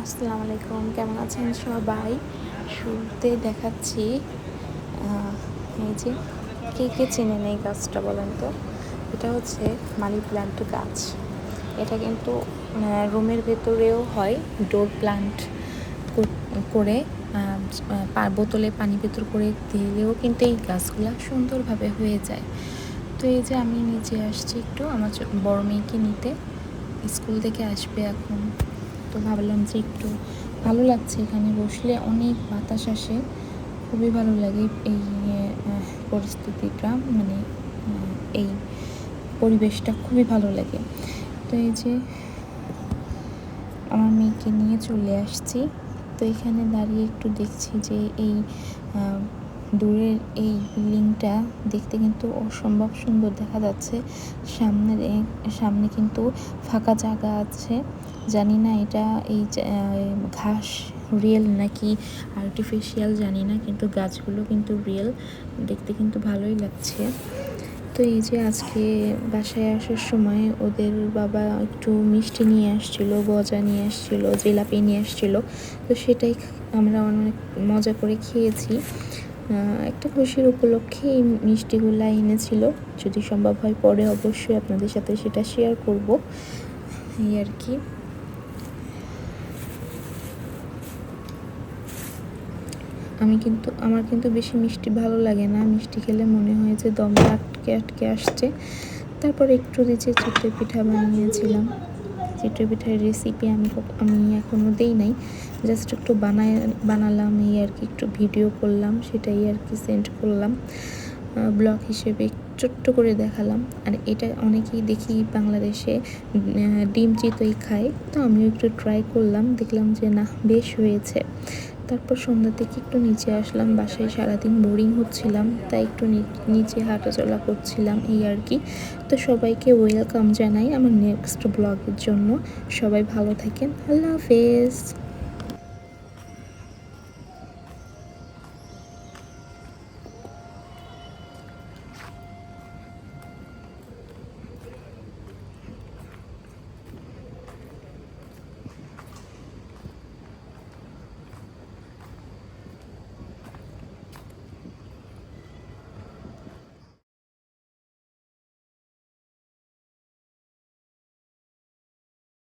আসসালামু আলাইকুম, কেমন আছেন সবাই? শুরুতে দেখাচ্ছি এই যে কে কে চেনেন এই গাছটা বলেন তো? এটা হচ্ছে মানি প্ল্যান্ট গাছ। এটা কিন্তু রুমের ভেতরেও হয়, ডোর প্ল্যান্ট করে বোতলে পানি ভেতর করে দিলেও কিন্তু এই গাছগুলো সুন্দরভাবে হয়ে যায়। তো এই যে আমি নিচে আসছি একটু আমার বড় মেয়েকে নিতে, স্কুল থেকে আসবে এখন। তো ভাবলাম যে একটু ভালো লাগছে, এখানে বসলে অনেক বাতাস আসে, খুবই ভালো লাগে এই পরিস্থিতিটা, মানে এই পরিবেশটা খুবই ভালো লাগে। তো এই যে আমার মেয়েকে নিয়ে চলে আসছি। তো এখানে দাঁড়িয়ে একটু দেখছি যে এই দূরের এই বিল্ডিংটা দেখতে কিন্তু অসম্ভব সুন্দর দেখা যাচ্ছে। সামনে কিন্তু ফাঁকা জায়গা আছে, জানি না এটা এই ঘাস রিয়েল নাকি আর্টিফিশিয়াল জানি না, কিন্তু গাছগুলো কিন্তু রিয়েল, দেখতে কিন্তু ভালোই লাগছে। তো এই যে আজকে বাসায় আসার সময় ওদের বাবা একটু মিষ্টি নিয়ে আসছিল, গজা নিয়ে আসছিল, জিলাপি নিয়ে আসছিল। তো সেটাই আমরা অনেক মজা করে খেয়েছি। একটা খুশির উপলক্ষে এই মিষ্টিগুলো এনেছিল, যদি সম্ভব হয় পরে অবশ্যই আপনাদের সাথে সেটা শেয়ার করব, এই আর কি। আমার কিন্তু বেশি মিষ্টি ভালো লাগে না, মিষ্টি খেলে মনে হয় যে দম আটকে আটকে আসছে। তারপর একটু যে চিতই পিঠা বানিয়েছিলাম, চিতই পিঠার রেসিপি আমি এখনও দেই নাই, জাস্ট একটু বানালাম এই আর কি, একটু ভিডিও করলাম, সেটাই আর কি সেন্ড করলাম ব্লগ হিসেবে, ছোট্ট করে দেখালাম। আর এটা অনেকেই দেখি বাংলাদেশে ডিম চিতই খায়, তো আমিও একটু ট্রাই করলাম, দেখলাম যে না বেশ হয়েছে। তারপর সন্ধ্যা থেকে একটু নিচে আসলাম, বাসায় সারাদিন বোরিং হচ্ছিলাম, তাই একটু নিচে হাঁটাচলা করছিলাম এই আর কি। তো সবাইকে ওয়েলকাম জানাই আমার নেক্সট ব্লগের জন্য। সবাই ভালো থাকেন, আল্লাহ হাফেজ।